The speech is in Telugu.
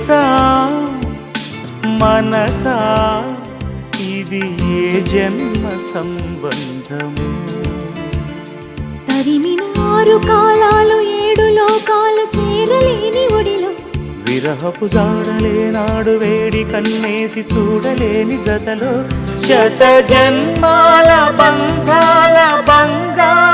తెలుసా మనసా ఇది ఏ జన్మ సంబంధము తరిమిన 6 కాలాలు 7 లోకాలు చేరలేని ఒడిలో విరహపు జాడలేనాడు వేడి కన్నేసి చూడలేని జతలో శత జన్మాల బంధాల బంగారు